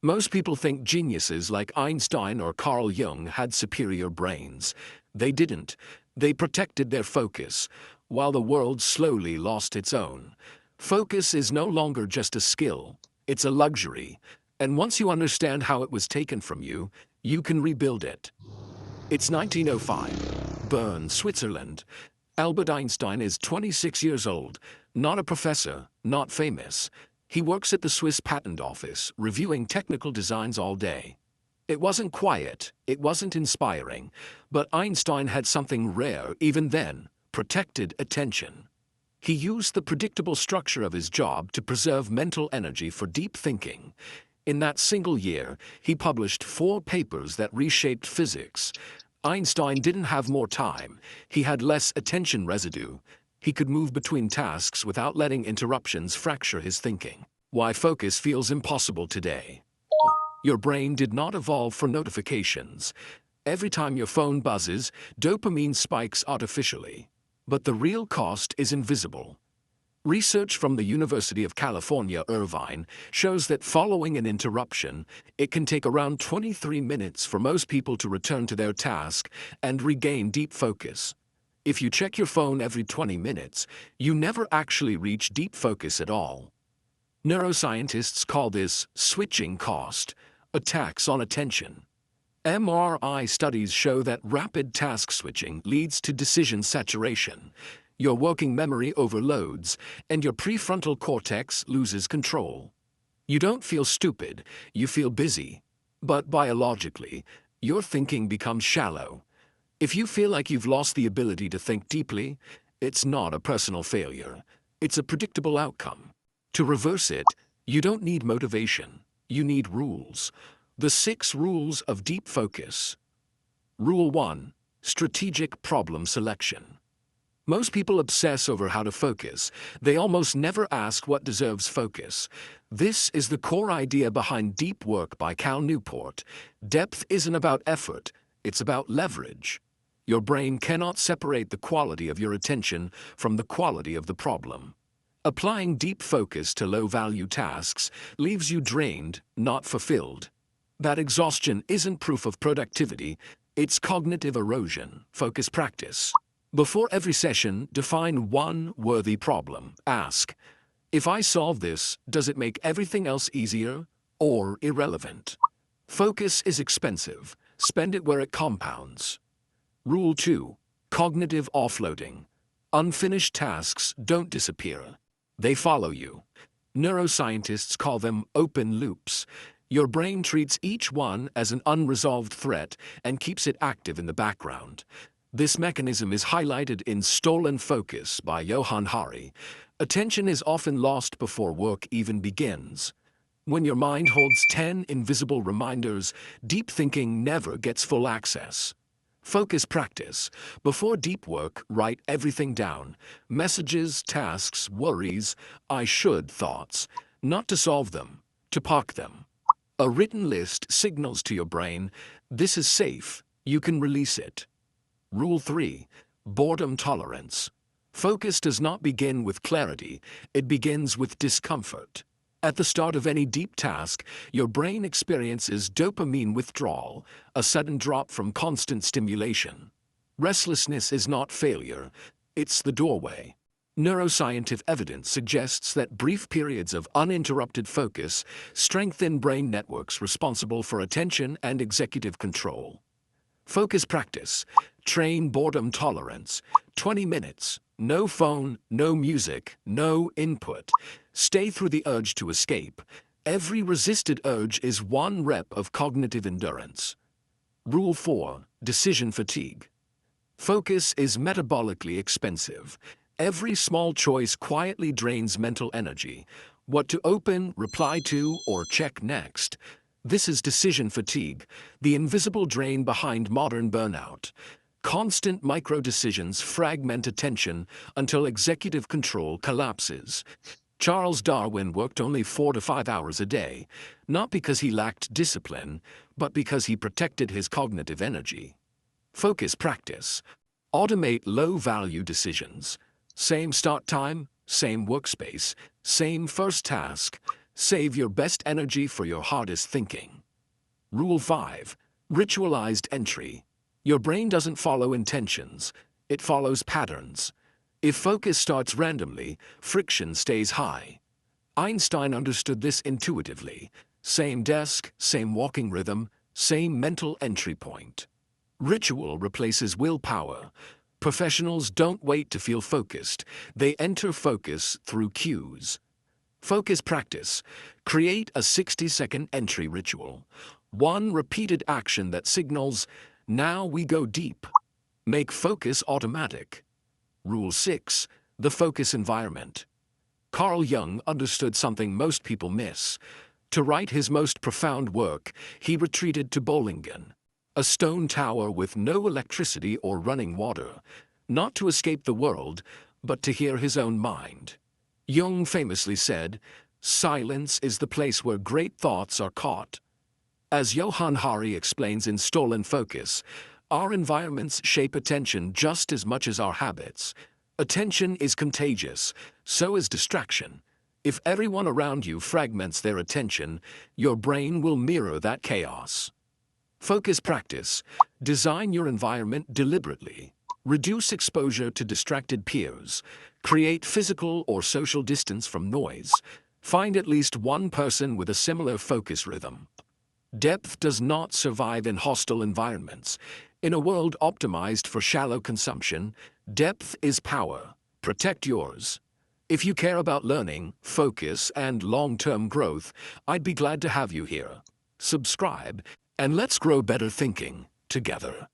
Most people think geniuses like Einstein or Carl Jung had superior brains. They didn't. They protected their focus, while the world slowly lost its own. Focus is no longer just a skill, it's a luxury. And once you understand how it was taken from you, you can rebuild it. It's 1905, Bern, Switzerland. Albert Einstein is 26 years old, not a professor, not famous. He works at the Swiss Patent Office, reviewing technical designs all day. It wasn't quiet, it wasn't inspiring, but Einstein had something rare even then: protected attention. He used the predictable structure of his job to preserve mental energy for deep thinking. In that single year, he published 4 papers that reshaped physics. Einstein didn't have more time, he had less attention residue. He could move between tasks without letting interruptions fracture his thinking. Why focus feels impossible today. Your brain did not evolve for notifications. Every time your phone buzzes, dopamine spikes artificially. But the real cost is invisible. Research from the University of California, Irvine, shows that following an interruption, it can take around 23 minutes for most people to return to their task and regain deep focus. If you check your phone every 20 minutes, you never actually reach deep focus at all. Neuroscientists call this switching cost, a tax on attention. MRI studies show that rapid task switching leads to decision saturation. Your working memory overloads, and your prefrontal cortex loses control. You don't feel stupid, you feel busy. But biologically, your thinking becomes shallow. If you feel like you've lost the ability to think deeply, it's not a personal failure. It's a predictable outcome. To reverse it, you don't need motivation. You need rules. The 6 rules of deep focus. Rule 1. Strategic problem selection. Most people obsess over how to focus. They almost never ask what deserves focus. This is the core idea behind Deep Work by Cal Newport. Depth isn't about effort, it's about leverage. Your brain cannot separate the quality of your attention from the quality of the problem. Applying deep focus to low-value tasks leaves you drained, not fulfilled. That exhaustion isn't proof of productivity, it's cognitive erosion. Focus practice. Before every session, define one worthy problem. Ask, if I solve this, does it make everything else easier or irrelevant? Focus is expensive. Spend it where it compounds. Rule 2. Cognitive offloading. Unfinished tasks don't disappear. They follow you. Neuroscientists call them open loops. Your brain treats each one as an unresolved threat and keeps it active in the background. This mechanism is highlighted in Stolen Focus by Johann Hari. Attention is often lost before work even begins. When your mind holds 10 invisible reminders, deep thinking never gets full access. Focus practice. Before deep work, write everything down. Messages, tasks, worries, I should thoughts. Not to solve them, to park them. A written list signals to your brain, this is safe, you can release it. Rule 3. Boredom tolerance. Focus does not begin with clarity, it begins with discomfort. At the start of any deep task, your brain experiences dopamine withdrawal, a sudden drop from constant stimulation. Restlessness is not failure, it's the doorway. Neuroscientific evidence suggests that brief periods of uninterrupted focus strengthen brain networks responsible for attention and executive control. Focus practice. Train boredom tolerance. 20 minutes. No phone, no music, no input. Stay through the urge to escape. Every resisted urge is one rep of cognitive endurance. Rule 4. Decision fatigue. Focus is metabolically expensive. Every small choice quietly drains mental energy. What to open, reply to, or check next. This is decision fatigue, the invisible drain behind modern burnout. Constant micro-decisions fragment attention until executive control collapses. Charles Darwin worked only 4 to 5 hours a day, not because he lacked discipline, but because he protected his cognitive energy. Focus practice. Automate low-value decisions. Same start time, same workspace, same first task. Save your best energy for your hardest thinking. Rule 5. Ritualized entry. Your brain doesn't follow intentions, it follows patterns. If focus starts randomly, friction stays high. Einstein understood this intuitively. Same desk, same walking rhythm, same mental entry point. Ritual replaces willpower. Professionals don't wait to feel focused. They enter focus through cues. Focus practice. Create a 60-second entry ritual. One repeated action that signals, now we go deep. Make focus automatic. Rule 6. The focus environment. Carl Jung understood something most people miss. To write his most profound work, he retreated to Bollingen, a stone tower with no electricity or running water, not to escape the world, but to hear his own mind. Jung famously said, "Silence is the place where great thoughts are caught." As Johann Hari explains in Stolen Focus, our environments shape attention just as much as our habits. Attention is contagious, so is distraction. If everyone around you fragments their attention, your brain will mirror that chaos. Focus practice. Design your environment deliberately. Reduce exposure to distracted peers. Create physical or social distance from noise. Find at least one person with a similar focus rhythm. Depth does not survive in hostile environments. In a world optimized for shallow consumption, depth is power. Protect yours. If you care about learning, focus, and long-term growth, I'd be glad to have you here. Subscribe, and let's grow better thinking together.